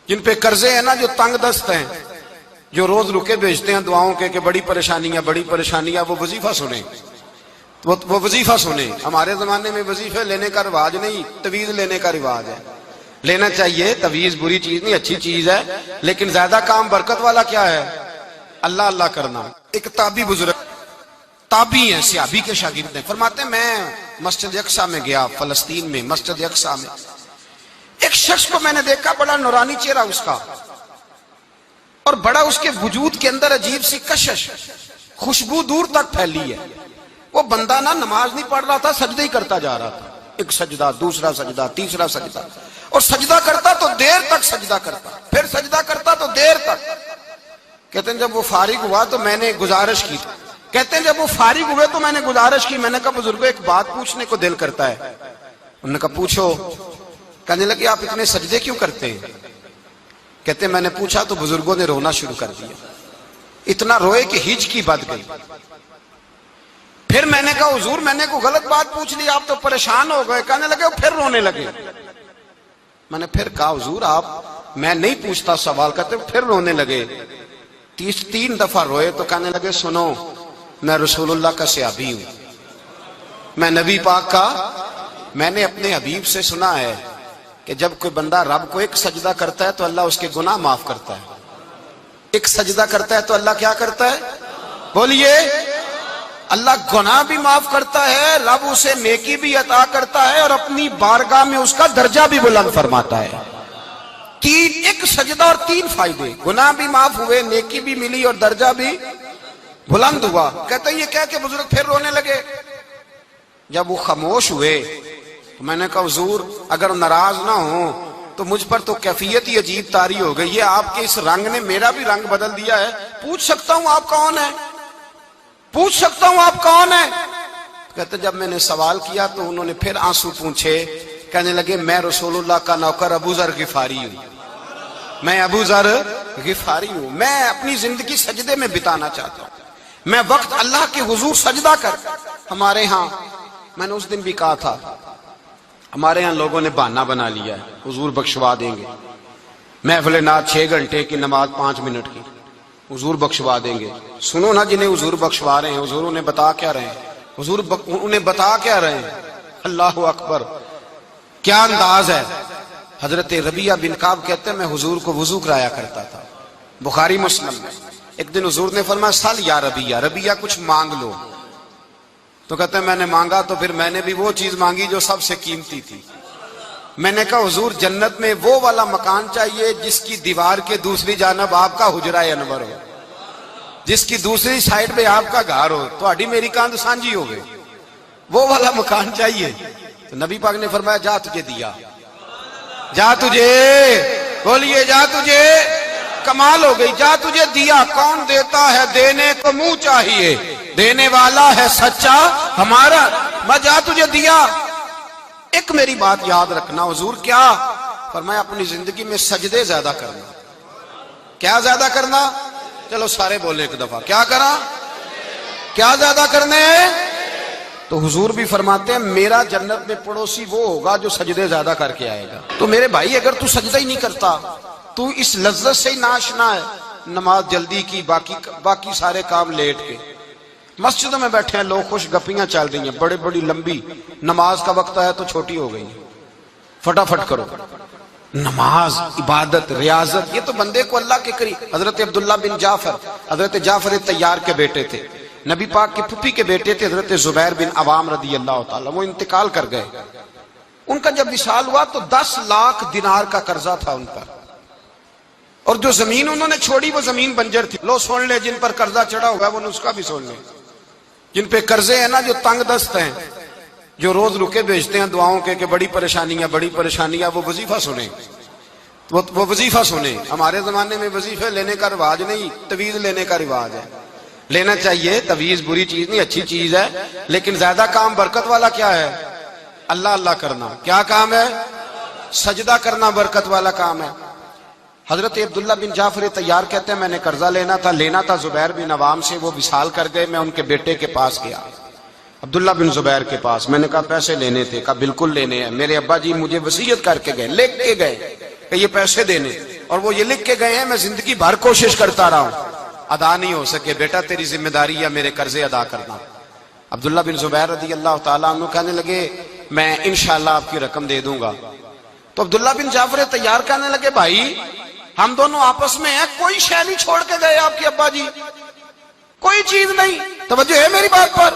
جن پہ قرضے ہیں نا، جو تنگ دست ہیں، جو روز رکے بھیجتے ہیں دعاؤں کے کہ بڑی پریشانیاں، وہ وظیفہ سنیں، وہ وظیفہ سنیں۔ ہمارے زمانے میں وظیفے لینے کا رواج نہیں، تویز لینے کا رواج ہے۔ لینا چاہیے، تویز بری چیز نہیں، اچھی چیز ہے، لیکن زیادہ کام برکت والا کیا ہے؟ اللہ اللہ کرنا۔ ایک تابعی بزرگ، تابعی ہیں، صحابی کے شاگرد ہیں، فرماتے ہیں میں مسجد اقصی میں گیا، فلسطین میں مسجد اقصی میں، ایک شخص کو میں نے دیکھا، بڑا نورانی چہرہ اس کا، اور بڑا اس کے وجود کے اندر عجیب سی کشش، خوشبو دور تک پھیلی ہے۔ وہ بندہ نا نماز نہیں پڑھ رہا تھا، سجدے ہی کرتا جا رہا تھا، ایک سجدہ، دوسرا سجدہ، تیسرا سجدہ، اور سجدہ کرتا تو دیر تک سجدہ کرتا، پھر سجدہ کرتا تو دیر تک۔ کہتے ہیں جب وہ فارغ ہوا تو میں نے گزارش کی، کہتے ہیں جب وہ فارغ ہوئے تو میں نے گزارش کی، میں نے کہا بزرگوں ایک بات پوچھنے کو دل کرتا ہے۔ انہوں نے کہا پوچھو۔ کہنے لگے آپ اتنے سجدے کیوں کرتے ہیں؟ کہتے ہیں میں نے پوچھا تو بزرگوں نے رونا شروع کر دیا، اتنا روئے کہ ہچکی بد گئی۔ پھر میں نے کہا حضور میں نے کوئی غلط بات پوچھ لی، آپ تو پریشان ہو گئے؟ کہنے لگے وہ پھر رونے لگے۔ میں نے پھر کہا حضور آپ، میں نہیں پوچھتا سوال، کرتے پھر رونے لگے، 3 دفعہ روئے تو کہنے لگے سنو میں رسول اللہ کا صحابی ہوں، میں نبی پاک کا، میں نے اپنے حبیب سے سنا ہے کہ جب کوئی بندہ رب کو ایک سجدہ کرتا ہے تو اللہ اس کے گناہ معاف کرتا ہے، ایک سجدہ کرتا ہے تو اللہ کیا کرتا ہے؟ بولیے، اللہ گناہ بھی معاف کرتا ہے، رب اسے نیکی بھی عطا کرتا ہے، اور اپنی بارگاہ میں اس کا درجہ بھی بلند فرماتا ہے۔ ایک سجدہ اور 3 فائدے، گناہ بھی معاف ہوئے، نیکی بھی ملی، اور درجہ بھی بلند ہوا۔ کہتے ہیں یہ کہہ کے بزرگ پھر رونے لگے۔ جب وہ خاموش ہوئے تو میں نے کہا حضور اگر ناراض نہ ہوں تو مجھ پر تو کیفیت ہی عجیب طاری ہو گئی ہے، آپ کے اس رنگ نے میرا بھی رنگ بدل دیا ہے، پوچھ سکتا ہوں آپ کون ہیں؟ پوچھ سکتا ہوں آپ کون ہیں؟ کہتے جب میں نے سوال کیا تو انہوں نے پھر آنسو پونچھے، کہنے لگے میں رسول اللہ کا نوکر ابو ذر غفاری ہوں، میں ابو ذر غفاری ہوں، میں اپنی زندگی سجدے میں بتانا چاہتا ہوں، میں وقت اللہ کے حضور سجدہ کر۔ ہمارے ہاں میں نے اس دن بھی کہا تھا، ہمارے ہاں لوگوں نے بہانہ بنا لیا ہے حضور بخشوا دیں گے، محفل نعت 6 گھنٹے کی، نماز 5 منٹ کی، حضور بخشوا دیں گے۔ سنو نا جنہیں حضور بخشوا رہے ہیں، حضور انہیں بتا کیا رہے ہیں؟ حضور انہیں بتا کیا رہے ہیں؟ اللہ اکبر، کیا انداز ہے۔ حضرت ربیعہ بن کعب کہتے ہیں میں حضور کو وضو کرایا کرتا تھا، بخاری مسلم میں۔ ایک دن حضور نے فرمایا سل یا ربیعہ، ربیعہ کچھ مانگ لو، تو کہتے ہیں میں نے مانگا تو پھر میں نے بھی وہ چیز مانگی جو سب سے قیمتی تھی۔ میں نے کہا حضور جنت میں وہ والا مکان چاہیے جس کی دیوار کے دوسری جانب آپ کا حجرہ انور ہو، جس کی دوسری سائڈ پہ آپ کا گھر ہو، تو اڈی میری کاند سانجی ہو گئی، وہ والا مکان چاہیے۔ تو نبی پاک نے فرمایا جا تجھے دیا، جا تجھے، بولیے جا تجھے، کمال ہو گئی، جا تجھے دیا۔ کون دیتا ہے؟ دینے کو منہ چاہیے، دینے والا ہے سچا ہمارا، میں جا تجھے دیا۔ ایک میری بات یاد رکھنا، حضور کیا فرمایا؟ اپنی زندگی میں سجدے زیادہ کرنا۔ کیا زیادہ کرنا؟ چلو سارے بولے ایک دفعہ، کیا کرا؟ کیا زیادہ کرنے ہیں؟ تو حضور بھی فرماتے ہیں میرا جنت میں پڑوسی وہ ہوگا جو سجدے زیادہ کر کے آئے گا۔ تو میرے بھائی اگر تو سجدہ ہی نہیں کرتا، تو اس لذت سے ہی ناشنا ہے، نماز جلدی کی، باقی سارے کام لیٹ کے، مسجدوں میں بیٹھے ہیں لوگ، خوش گپیاں چل رہی ہیں، بڑے بڑی لمبی، نماز کا وقت ہے تو چھوٹی ہو گئی، فٹافٹ کرو۔ نماز، عبادت، ریاضت، یہ تو بندے کو اللہ کے قریب۔ حضرت عبداللہ بن جعفر، حضرت جعفر طیار کے بیٹے تھے، نبی پاک کی پھپھی کے بیٹے تھے، حضرت زبیر بن عوام رضی اللہ تعالیٰ، وہ انتقال کر گئے۔ ان کا جب وصال ہوا تو 10 لاکھ دینار کا قرضہ تھا ان پر، اور جو زمین انہوں نے چھوڑی وہ زمین بنجر تھی۔ لو سن لے، جن پر قرضہ چڑھا ہوا ہے وہ نسخہ بھی سن لے، جن پہ قرضے ہیں نا، جو تنگ دست ہیں، جو روز رکے بھیجتے ہیں دعاؤں کے کہ بڑی پریشانیاں، وہ وظیفہ سنیں، وہ وظیفہ سنیں۔ ہمارے زمانے میں وظیفے لینے کا رواج نہیں، تویز لینے کا رواج ہے۔ لینا چاہیے، تویز بری چیز نہیں، اچھی چیز ہے، لیکن زیادہ کام برکت والا کیا ہے؟ اللہ اللہ کرنا۔ کیا کام ہے؟ سجدہ کرنا برکت والا کام ہے۔ حضرت عبداللہ بن جعفر طیار کہتے ہیں میں نے قرضہ لینا تھا زبیر بن عوام سے، وہ وصال کر گئے، میں ان کے بیٹے کے پاس گیا، عبداللہ بن زبیر کے پاس۔ میں نے کہا پیسے لینے تھے، کہا بالکل لینے ہیں، میرے ابا جی مجھے وصیت کر کے گئے، لکھ کے گئے کہ یہ پیسے دینے، اور وہ یہ لکھ کے گئے ہیں میں زندگی بھر کوشش کرتا رہا ہوں, ادا نہیں ہو سکے. بیٹا تیری ذمہ داری ہے میرے قرضے ادا کرنا. عبداللہ بن زبیر رضی اللہ تعالیٰ عنہ کہنے لگے میں انشاءاللہ آپ کی رقم دے دوں گا. تو عبداللہ بن جعفر طیار کہنے لگے بھائی ہم دونوں آپس میں ہیں, کوئی شے نہیں چھوڑ کے گئے آپ کے ابا جی, کوئی چیز نہیں. توجہ ہے میری بات پر؟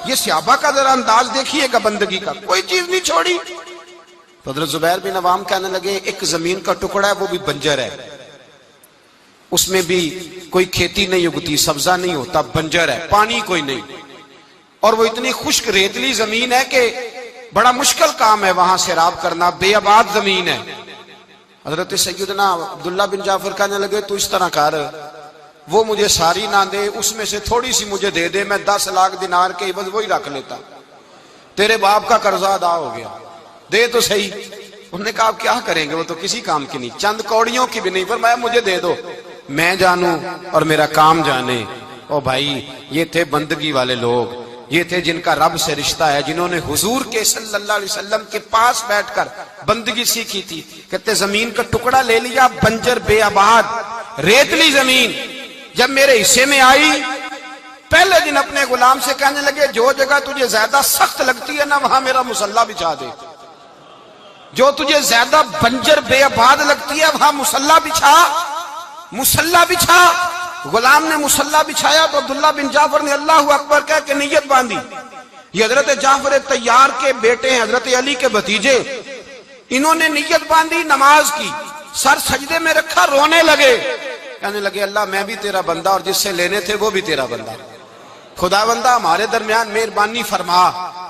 یہ صحابہ کا ذرا انداز دیکھیے گا بندگی کا, کوئی چیز نہیں چھوڑی. تو حضرت زبیر بن عوام کہنے لگے ایک زمین کا ٹکڑا ہے وہ بھی بنجر ہے, اس میں بھی کوئی کھیتی نہیں اگتی, سبزہ نہیں ہوتا, بنجر ہے, پانی کوئی نہیں, اور وہ اتنی خشک ریتلی زمین ہے کہ بڑا مشکل کام ہے وہاں سیراب کرنا, بے آباد زمین ہے. حضرت سیدنا عبداللہ بن جعفر کہنے لگے تو اس طرح کر, وہ مجھے ساری نہ دے, اس میں سے تھوڑی سی مجھے دے دے, میں 10 لاکھ دینار کے عوض وہی رکھ لیتا, تیرے باپ کا قرضہ ادا ہو گیا, دے تو صحیح. انہوں نے کہا آپ کیا کریں گے, وہ تو کسی کام کی نہیں, چند کوڑیوں کی بھی نہیں, فرمایا مجھے دے دو, میں جانوں اور میرا کام جانے. او بھائی یہ تھے بندگی والے لوگ, یہ تھے جن کا رب سے رشتہ ہے, جنہوں نے حضور کے صلی اللہ علیہ وسلم کے پاس بیٹھ کر بندگی سیکھی تھی. کہتے زمین کا ٹکڑا لے لیا, بنجر بے آباد ریتلی زمین, جب میرے حصے میں آئی پہلے دن اپنے غلام سے کہنے لگے جو جگہ تجھے زیادہ سخت لگتی ہے نا وہاں میرا مصلی بچھا دے, جو تجھے زیادہ بنجر بے آباد لگتی ہے وہاں مصلی بچھا, مصلی بچھا. غلام نے مصلی بچھایا تو عبداللہ بن جعفر نے اللہ اکبر کہہ کے نیت باندھی. یہ حضرت جعفر طیار کے بیٹے ہیں, حضرت علی کے بھتیجے, انہوں نے نیت باندھی نماز کی, سر سجدے میں رکھا, رونے لگے, کہنے لگے اللہ میں بھی تیرا بندہ اور جس سے لینے تھے وہ بھی تیرا بندہ, خدا بندہ ہمارے درمیان مہربانی فرما,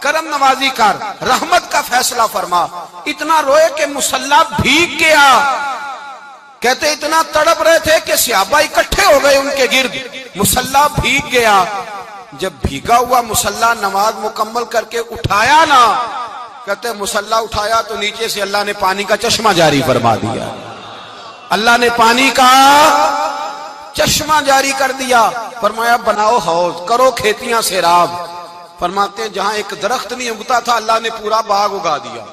کرم نوازی کر, رحمت کا فیصلہ فرما. اتنا روئے کہ مصلی بھیگ گیا. کہتے اتنا تڑپ رہے تھے کہ صحابہ اکٹھے ہو گئے ان کے گرد, مصلی بھیگ گیا. جب بھیگا ہوا مصلی نماز مکمل کر کے اٹھایا نا, کہتے مصلی اٹھایا تو نیچے سے اللہ نے پانی کا چشمہ جاری فرما دیا, اللہ نے پانی کا چشمہ جاری کر دیا. فرمایا بناؤ حوض, کرو کھیتیاں سیراب. فرماتے ہیں جہاں ایک درخت نہیں اگتا تھا اللہ نے پورا باغ اگا دیا,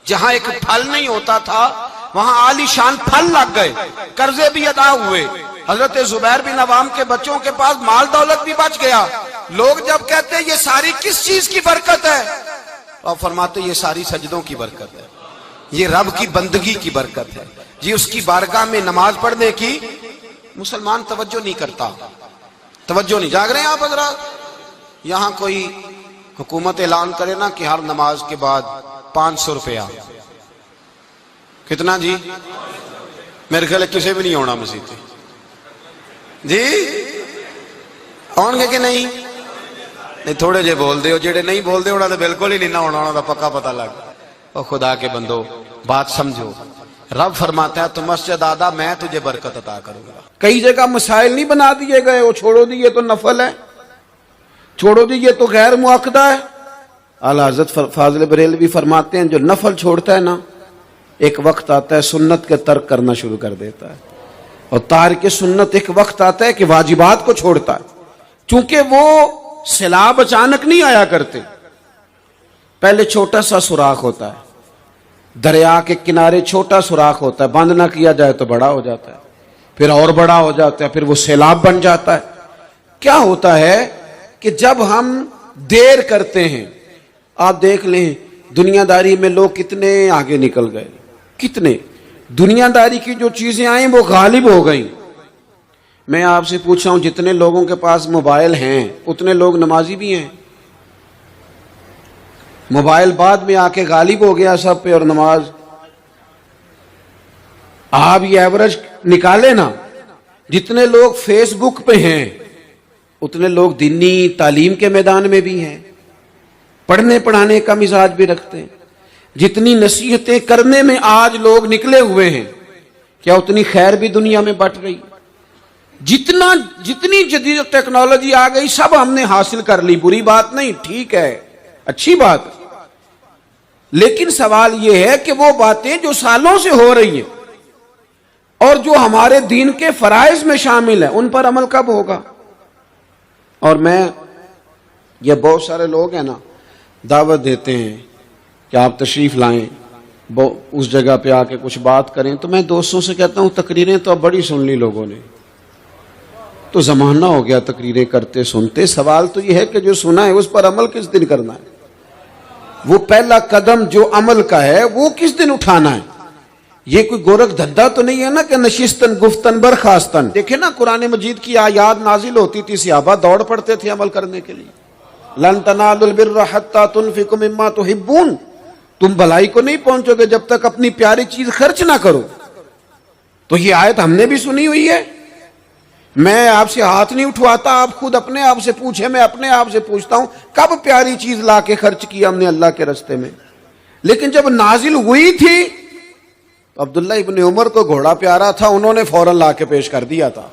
جہاں ایک پھل نہیں ہوتا تھا وہاں عالی شان پھل لگ گئے, قرضے بھی ادا ہوئے. حضرت زبیر بن عوام کے بچوں کے پاس مال دولت بھی بچ گیا. لوگ جب کہتے ہیں یہ ساری کس چیز کی برکت ہے, اور فرماتے یہ ساری سجدوں کی برکت ہے, یہ رب کی بندگی کی برکت ہے جی, اس کی بارگاہ میں نماز پڑھنے کی. مسلمان توجہ نہیں کرتا, توجہ نہیں. جاگ رہے ہیں آپ حضرات؟ یہاں کوئی حکومت اعلان کرے نا کہ ہر نماز کے بعد 500 روپیہ, کتنا جی؟ میرے خیال کسی بھی نہیں ہونا مسجد جی, آن گے کہ نہیں؟ نہیں تھوڑے جے بول دے ہو, جڑے نہیں بول دے ہونا تو بالکل ہی نہیں نہ ہونا, ہونا پکا پتہ لگ. اور خدا کے بندو بات سمجھو, رب فرماتا ہے تو مسجد آدھا میں تجھے برکت عطا کروں گا. کئی جگہ مسائل نہیں بنا دیے گئے, وہ چھوڑو دیے تو نفل ہے, چھوڑو دیے تو غیر مؤکدہ ہے. اعلیٰ حضرت فاضل بریلوی فرماتے ہیں جو نفل چھوڑتا ہے نا ایک وقت آتا ہے سنت کے ترک کرنا شروع کر دیتا ہے, اور تارک سنت ایک وقت آتا ہے کہ واجبات کو چھوڑتا ہے. چونکہ وہ سیلاب اچانک نہیں آیا کرتے, پہلے چھوٹا سا سوراخ ہوتا ہے, دریا کے کنارے چھوٹا سوراخ ہوتا ہے, بند نہ کیا جائے تو بڑا ہو جاتا ہے, پھر اور بڑا ہو جاتا ہے, پھر وہ سیلاب بن جاتا ہے. کیا ہوتا ہے کہ جب ہم دیر کرتے ہیں, آپ دیکھ لیں دنیا داری میں لوگ کتنے آگے نکل گئے, کتنے دنیا داری کی جو چیزیں آئیں وہ غالب ہو گئیں. میں آپ سے پوچھا ہوں جتنے لوگوں کے پاس موبائل ہیں اتنے لوگ نمازی بھی ہیں. موبائل بعد میں آ کے غالب ہو گیا سب پہ, اور نماز آپ یہ ایوریج نکالے نا, جتنے لوگ فیس بک پہ ہیں اتنے لوگ دینی تعلیم کے میدان میں بھی ہیں, پڑھنے پڑھانے کا مزاج بھی رکھتے ہیں. جتنی نصیحتیں کرنے میں آج لوگ نکلے ہوئے ہیں, کیا اتنی خیر بھی دنیا میں بٹ رہی؟ جتنی جدید ٹیکنالوجی آ گئی سب ہم نے حاصل کر لی, بری بات نہیں, ٹھیک ہے, اچھی بات. لیکن سوال یہ ہے کہ وہ باتیں جو سالوں سے ہو رہی ہیں اور جو ہمارے دین کے فرائض میں شامل ہیں ان پر عمل کب ہوگا؟ اور یہ بہت سارے لوگ ہیں نا دعوت دیتے ہیں کہ آپ تشریف لائیں, اس جگہ پہ آ کے کچھ بات کریں تو میں دوستوں سے کہتا ہوں تقریریں تو اب بڑی سن لی لوگوں نے، تو زمانہ ہو گیا تقریریں کرتے سنتے. سوال تو یہ ہے کہ جو سنا ہے اس پر عمل کس دن کرنا ہے؟ وہ پہلا قدم جو عمل کا ہے وہ کس دن اٹھانا ہے؟ یہ کوئی گورکھ دھندا تو نہیں ہے نا کہ نشستن گفتن برخاستن. دیکھیں نا قرآن مجید کی آیات نازل ہوتی تھی، صحابہ دوڑ پڑتے تھے عمل کرنے کے لیے. لن تنالوا البر حتى تنفقوا مما تحبون، تم بھلائی کو نہیں پہنچو گے جب تک اپنی پیاری چیز خرچ نہ کرو. تو یہ آیت ہم نے بھی سنی ہوئی ہے. میں آپ سے ہاتھ نہیں اٹھواتا، آپ خود اپنے آپ سے پوچھیں، میں اپنے آپ سے پوچھتا ہوں کب پیاری چیز لا کے خرچ کیا ہم نے اللہ کے راستے میں؟ لیکن جب نازل ہوئی تھی تو عبداللہ ابن عمر کو گھوڑا پیارا تھا، انہوں نے فوراً لا کے پیش کر دیا تھا.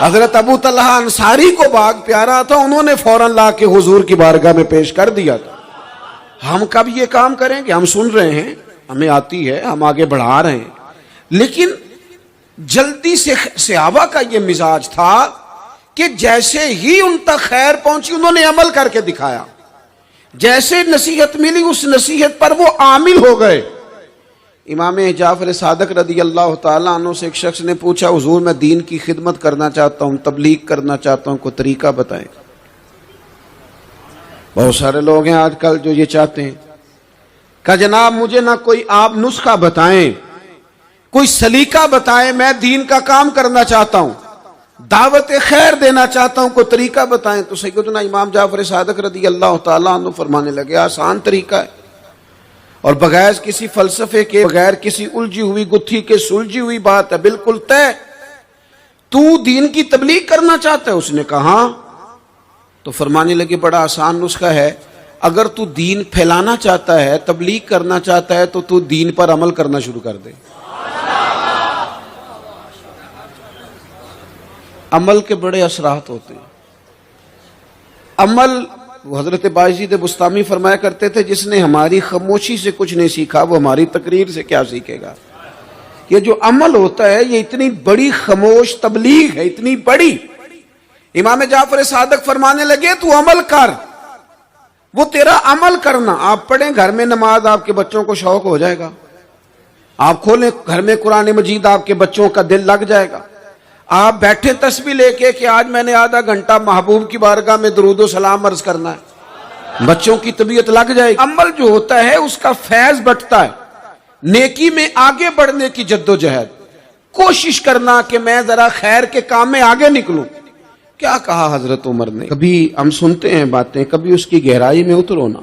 حضرت ابو طلحہ انصاری کو باغ پیارا تھا، انہوں نے فوراً لا کے حضور کی بارگاہ میں پیش کر دیا تھا. ہم کب یہ کام کریں گے؟ ہم سن رہے ہیں، ہمیں آتی ہے، ہم آگے بڑھا رہے ہیں، لیکن جلدی سے صحابہ کا یہ مزاج تھا کہ جیسے ہی ان تک خیر پہنچی انہوں نے عمل کر کے دکھایا. جیسے نصیحت ملی اس نصیحت پر وہ عامل ہو گئے. امام جعفر صادق رضی اللہ تعالیٰ عنہ سے ایک شخص نے پوچھا حضور میں دین کی خدمت کرنا چاہتا ہوں، تبلیغ کرنا چاہتا ہوں، کوئی طریقہ بتائیں. بہت سارے لوگ ہیں آج کل جو یہ چاہتے ہیں کہ جناب مجھے نہ کوئی آپ نسخہ بتائیں، کوئی سلیقہ بتائیں، میں دین کا کام کرنا چاہتا ہوں، دعوت خیر دینا چاہتا ہوں، کوئی طریقہ بتائیں. تو سیدنا امام جعفر صادق رضی اللہ تعالیٰ عنہ فرمانے لگے آسان طریقہ ہے، اور بغیر کسی فلسفے کے، بغیر کسی الجھی ہوئی گتھی کے سلجھی ہوئی بات ہے، بالکل طے. تو دین کی تبلیغ کرنا چاہتا ہے؟ اس نے کہا. تو فرمانے لگے بڑا آسان نسخہ ہے، اگر تو دین پھیلانا چاہتا ہے، تبلیغ کرنا چاہتا ہے، تو دین پر عمل کرنا شروع کر دے. عمل کے بڑے اثرات ہوتے ہیں. عمل، حضرت باجید بستامی فرمایا کرتے تھے جس نے ہماری خاموشی سے کچھ نہیں سیکھا وہ ہماری تقریر سے کیا سیکھے گا. یہ جو عمل ہوتا ہے یہ اتنی بڑی خاموش تبلیغ ہے، اتنی بڑی. امام جعفر صادق فرمانے لگے تو عمل کر، وہ تیرا عمل کرنا. آپ پڑھیں گھر میں نماز، آپ کے بچوں کو شوق ہو جائے گا. آپ کھولیں گھر میں قرآن مجید، آپ کے بچوں کا دل لگ جائے گا. آپ بیٹھے تسبیح لے کے کہ آج میں نے آدھا گھنٹہ محبوب کی بارگاہ میں درود و سلام عرض کرنا ہے، بچوں کی طبیعت لگ جائے گی. عمل جو ہوتا ہے اس کا فیض بٹتا ہے. نیکی میں آگے بڑھنے کی جد و جہد، کوشش کرنا کہ میں ذرا خیر کے کام میں آگے نکلوں. کیا کہا حضرت عمر نے؟ کبھی ہم سنتے ہیں باتیں، کبھی اس کی گہرائی میں اترو نا.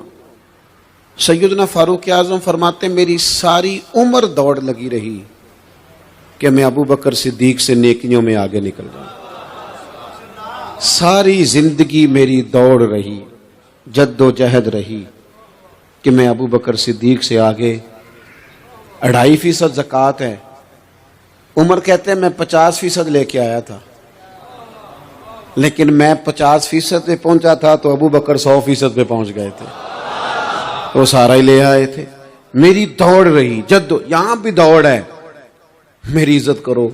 سیدنا فاروق اعظم فرماتے ہیں میری ساری عمر دوڑ لگی رہی کہ میں ابو بکر صدیق سے نیکیوں میں آگے نکل جاؤں. ساری زندگی میری دوڑ رہی، جد و جہد رہی کہ میں ابو بکر صدیق سے آگے. 2.5% زکوٰۃ ہے. عمر کہتے ہیں میں 50% لے کے آیا تھا، لیکن میں 50% پہ پہنچا تھا تو ابو بکر 100% پہ پہنچ گئے تھے، وہ سارا ہی لے آئے تھے. میری دوڑ رہی، یہاں بھی دوڑ ہے. میری عزت کرو،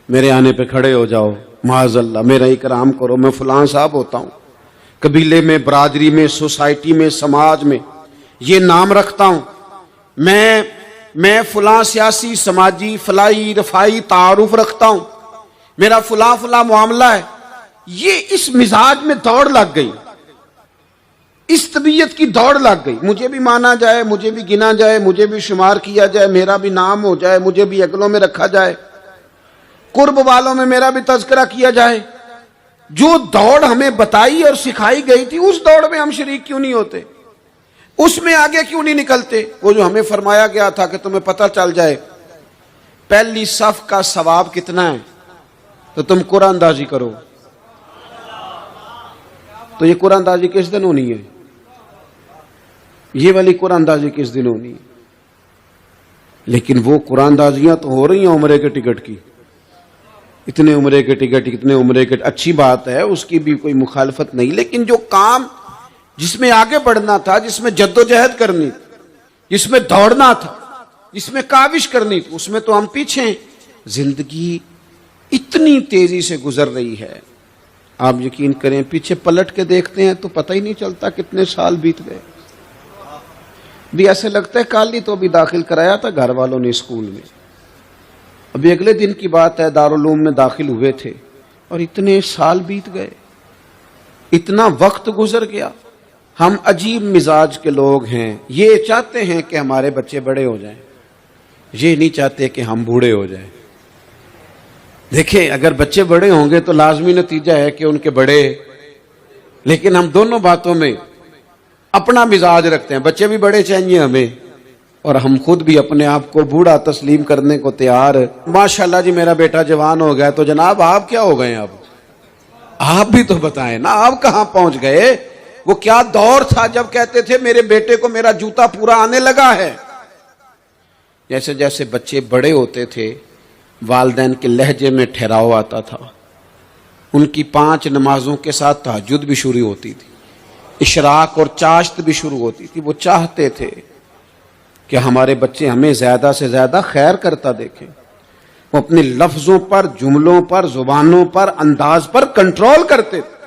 میرے آنے پہ کھڑے ہو جاؤ، معاذ اللہ میرا اکرام کرو، میں فلاں صاحب ہوتا ہوں، قبیلے میں، برادری میں، سوسائٹی میں، سماج میں یہ نام رکھتا ہوں، میں فلاں سیاسی، سماجی، فلاحی، رفائی تعارف رکھتا ہوں، میرا فلاں معاملہ ہے. یہ اس مزاج میں دوڑ لگ گئی، اس طبیعت کی دوڑ لگ گئی. مجھے بھی مانا جائے، مجھے بھی گنا جائے، مجھے بھی شمار کیا جائے، میرا بھی نام ہو جائے، مجھے بھی اگلوں میں رکھا جائے، قرب والوں میں میرا بھی تذکرہ کیا جائے. جو دوڑ ہمیں بتائی اور سکھائی گئی تھی اس دوڑ میں ہم شریک کیوں نہیں ہوتے؟ اس میں آگے کیوں نہیں نکلتے؟ وہ جو ہمیں فرمایا گیا تھا کہ تمہیں پتہ چل جائے پہلی صف کا ثواب کتنا ہے تو تم قرآن اندازی کرو. تو یہ قرآن اندازی کس دن ہونی ہے؟ یہ والی قرآن اندازی کس دن ہونی ہے؟ لیکن وہ قرآن اندازیاں تو ہو رہی ہیں عمرے کے ٹکٹ کی. اتنے عمرے کے ٹکٹ، اتنے عمرے کے، اچھی بات ہے، اس کی بھی کوئی مخالفت نہیں. لیکن جو کام جس میں آگے بڑھنا تھا، جس میں جد و جہد کرنی تھی، جس میں دوڑنا تھا، جس میں کاوش کرنی تھی، اس میں تو ہم پیچھے ہیں. زندگی اتنی تیزی سے گزر رہی ہے، آپ یقین کریں پیچھے پلٹ کے دیکھتے ہیں تو پتہ ہی نہیں چلتا کتنے سال بیت گئے. بھی ایسے لگتا ہے کل ہی تو ابھی داخل کرایا تھا گھر والوں نے اسکول میں، ابھی اگلے دن کی بات ہے دارالعلوم میں داخل ہوئے تھے اور اتنے سال بیت گئے، اتنا وقت گزر گیا۔ ہم عجیب مزاج کے لوگ ہیں، یہ چاہتے ہیں کہ ہمارے بچے بڑے ہو جائیں، یہ نہیں چاہتے کہ ہم بوڑھے ہو جائیں۔ دیکھیں اگر بچے بڑے ہوں گے تو لازمی نتیجہ ہے کہ ان کے بڑے، لیکن ہم دونوں باتوں میں اپنا مزاج رکھتے ہیں، بچے بھی بڑے چاہیے ہمیں اور ہم خود بھی اپنے آپ کو بوڑھا تسلیم کرنے کو تیار۔ ماشاءاللہ جی میرا بیٹا جوان ہو گیا، تو جناب آپ کیا ہو گئے؟ اب آپ بھی تو بتائیں نا، آپ کہاں پہنچ گئے؟ وہ کیا دور تھا جب کہتے تھے میرے بیٹے کو میرا جوتا پورا آنے لگا ہے۔ جیسے جیسے بچے بڑے ہوتے تھے والدین کے لہجے میں ٹھہراؤ آتا تھا، ان کی 5 نمازوں کے ساتھ تہجد بھی شروع ہوتی تھی، اشراق اور چاشت بھی شروع ہوتی تھی۔ وہ چاہتے تھے کہ ہمارے بچے ہمیں زیادہ سے زیادہ خیر کرتا دیکھیں، وہ اپنے لفظوں پر، جملوں پر، زبانوں پر، انداز پر کنٹرول کرتے تھے۔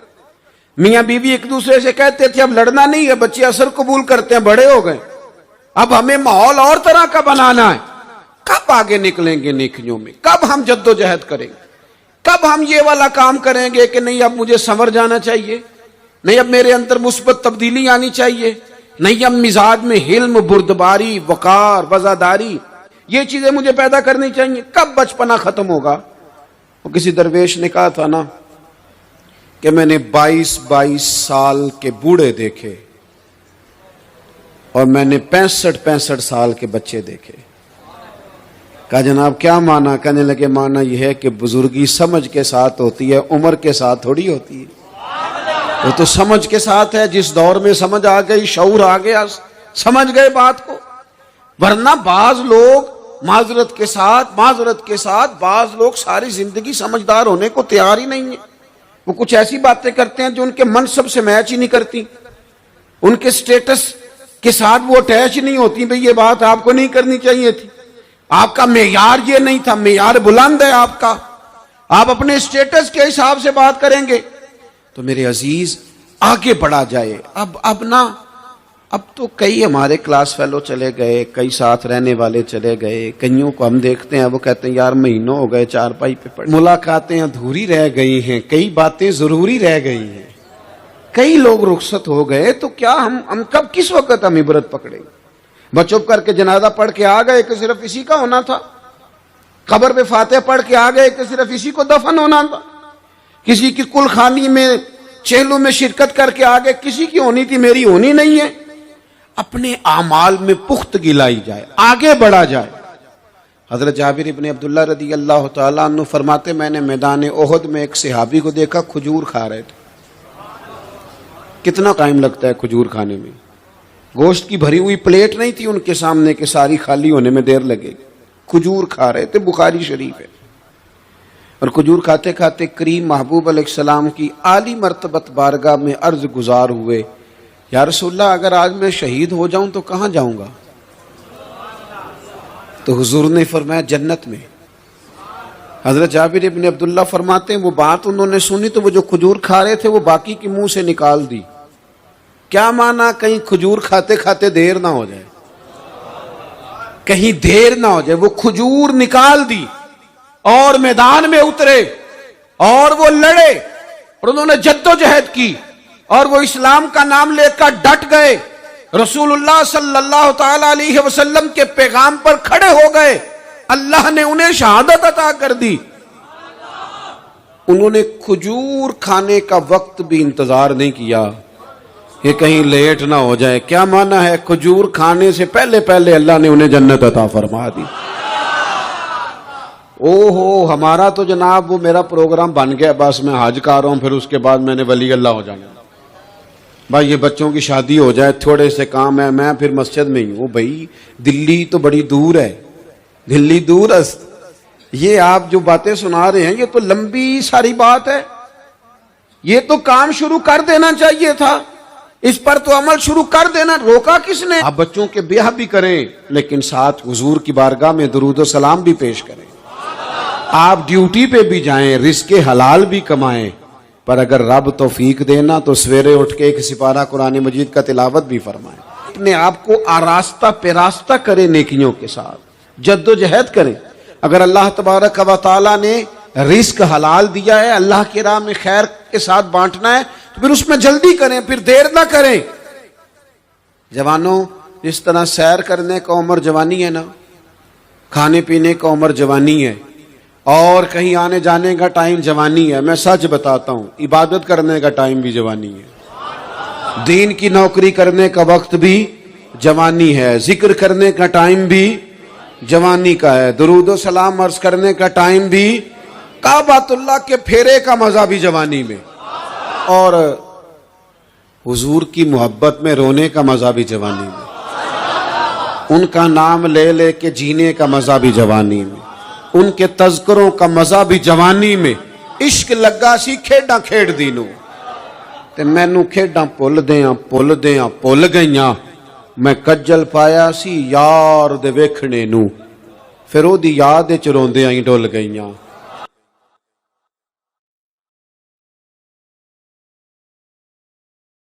میاں بیوی ایک دوسرے سے کہتے تھے اب لڑنا نہیں ہے، بچے اثر قبول کرتے ہیں، بڑے ہو گئے، اب ہمیں ماحول اور طرح کا بنانا ہے۔ کب آگے نکلیں گے نیکیوں میں؟ کب ہم جد و جہد کریں گے؟ کب ہم یہ والا کام کریں گے کہ نہیں اب مجھے سنور جانا چاہیے، نہیں اب میرے اندر مثبت تبدیلی آنی چاہیے، نہیں اب مزاج میں حلم، بردباری، وقار، وزاداری، یہ چیزیں مجھے پیدا کرنی چاہیے؟ کب بچپنا ختم ہوگا؟ وہ کسی درویش نے کہا تھا نا کہ میں نے 22 سال کے بوڑھے دیکھے اور میں نے 65 سال کے بچے دیکھے۔ کہا جناب کیا معنی؟ کہنے لگے معنی یہ ہے کہ بزرگی سمجھ کے ساتھ ہوتی ہے، عمر کے ساتھ تھوڑی ہوتی ہے۔ وہ تو سمجھ کے ساتھ ہے، جس دور میں سمجھ آ گئی، شعور آ گیا، سمجھ گئے بات کو۔ ورنہ بعض لوگ معذرت کے ساتھ بعض لوگ ساری زندگی سمجھدار ہونے کو تیار ہی نہیں ہیں۔ وہ کچھ ایسی باتیں کرتے ہیں جو ان کے منصب سے میچ ہی نہیں کرتی، ان کے سٹیٹس کے ساتھ وہ اٹیچ نہیں ہوتی۔ بھئی یہ بات آپ کو نہیں کرنی چاہیے تھی، آپ کا معیار یہ نہیں تھا، معیار بلند ہے آپ کا، آپ اپنے سٹیٹس کے حساب سے بات کریں گے۔ تو میرے عزیز آگے بڑھا جائے۔ اب تو کئی ہمارے کلاس فیلو چلے گئے، کئی ساتھ رہنے والے چلے گئے، کئیوں کو ہم دیکھتے ہیں وہ کہتے ہیں یار مہینوں ہو گئے چارپائی پہ پڑے، ملاقاتیں ادھوری رہ گئی ہیں، کئی باتیں ضروری رہ گئی ہیں، کئی لوگ رخصت ہو گئے، تو کیا ہم کب کس وقت ہم عبرت پکڑیں؟ بس چپ کر کے جنازہ پڑھ کے آ گئے کہ صرف اسی کا ہونا تھا، قبر پہ فاتحہ پڑھ کے آ گئے کہ صرف اسی کو دفن ہونا تھا، کسی کی کل خانی میں چہلوں میں شرکت کر کے آ گئے، کسی کی ہونی تھی میری ہونی نہیں ہے۔ اپنے اعمال میں پختگی لائی جائے، آگے بڑھا جائے۔ حضرت جابر ابن عبداللہ رضی اللہ تعالیٰ عنہ فرماتے میں نے میدان احد میں ایک صحابی کو دیکھا، کھجور کھا رہے تھے۔ کتنا ٹائم لگتا ہے کھجور کھانے میں؟ گوشت کی بھری ہوئی پلیٹ نہیں تھی ان کے سامنے کہ ساری خالی ہونے میں دیر لگے گی، کھجور کھا رہے تھے، بخاری شریف ہے۔ اور کھجور کھاتے کھاتے کریم محبوب علیہ السلام کی عالی مرتبت بارگاہ میں عرض گزار ہوئے، یا رسول اللہ اگر آج میں شہید ہو جاؤں تو کہاں جاؤں گا؟ تو حضور نے فرمایا جنت میں۔ حضرت جابر ابن عبداللہ فرماتے ہیں وہ بات انہوں نے سنی تو وہ جو کھجور کھا رہے تھے وہ باقی کی منہ سے نکال دی۔ کیا معنی؟ کہیں کھجور کھاتے کھاتے دیر نہ ہو جائے، کہیں دیر نہ ہو جائے۔ وہ کھجور نکال دی اور میدان میں اترے اور وہ لڑے اور انہوں نے جد و جہد کی اور وہ اسلام کا نام لے کر ڈٹ گئے، رسول اللہ صلی اللہ تعالی علیہ وسلم کے پیغام پر کھڑے ہو گئے، اللہ نے انہیں شہادت عطا کر دی۔ انہوں نے کھجور کھانے کا وقت بھی انتظار نہیں کیا کہ کہیں لیٹ نہ ہو جائے۔ کیا معنی ہے؟ کھجور کھانے سے پہلے پہلے اللہ نے انہیں جنت عطا فرما دی۔ اوہو، ہمارا تو جناب وہ میرا پروگرام بن گیا، بس میں حج کر رہا ہوں، پھر اس کے بعد میں نے ولی اللہ ہو جانا۔ بھائی یہ بچوں کی شادی ہو جائے، تھوڑے سے کام ہے، میں پھر مسجد میں ہی ہوں۔ بھائی دلی تو بڑی دور ہے، دلی دور است۔ یہ آپ جو باتیں سنا رہے ہیں یہ تو لمبی ساری بات ہے، یہ تو کام شروع کر دینا چاہیے تھا، اس پر تو عمل شروع کر دینا، روکا کس نے؟ آپ بچوں کے بیاہ بھی کریں لیکن ساتھ حضور کی بارگاہ میں درود و سلام بھی پیش کریں، آپ ڈیوٹی پہ بھی جائیں، رزق حلال بھی کمائیں، پر اگر رب توفیق دینا تو سویرے اٹھ کے ایک سپارہ قرآن مجید کا تلاوت بھی فرمائیں۔ اپنے آپ کو آراستہ پیراستہ کریں نیکیوں کے ساتھ، جدوجہد کریں۔ اگر اللہ تبارک و تعالیٰ نے رزق حلال دیا ہے، اللہ کی راہ میں خیر کے ساتھ بانٹنا ہے، تو پھر اس میں جلدی کریں، پھر دیر نہ کریں۔ جوانوں، جس طرح سیر کرنے کا عمر جوانی ہے نا، کھانے پینے کا عمر جوانی ہے، اور کہیں آنے جانے کا ٹائم جوانی ہے، میں سچ بتاتا ہوں عبادت کرنے کا ٹائم بھی جوانی ہے، دین کی نوکری کرنے کا وقت بھی جوانی ہے، ذکر کرنے کا ٹائم بھی جوانی کا ہے، درود و سلام عرض کرنے کا ٹائم بھی، کعبۃ اللہ کے پھیرے کا مزہ بھی جوانی میں، اور حضور کی محبت میں رونے کا مزہ بھی جوانی میں، ان کا نام لے لے کے جینے کا مزہ بھی جوانی میں، ان کے تذکروں کا مزہ بھی جوانی میں۔ عشق لگا سی کھیڈاں کھیڈ دی نوں، تے مینوں کھیڈاں بھل گئیاں، میں کجل پایا سی یار دے ویکھنے نوں، پھر او دی یاد وچ روندیاں ہی ڈل گئیاں۔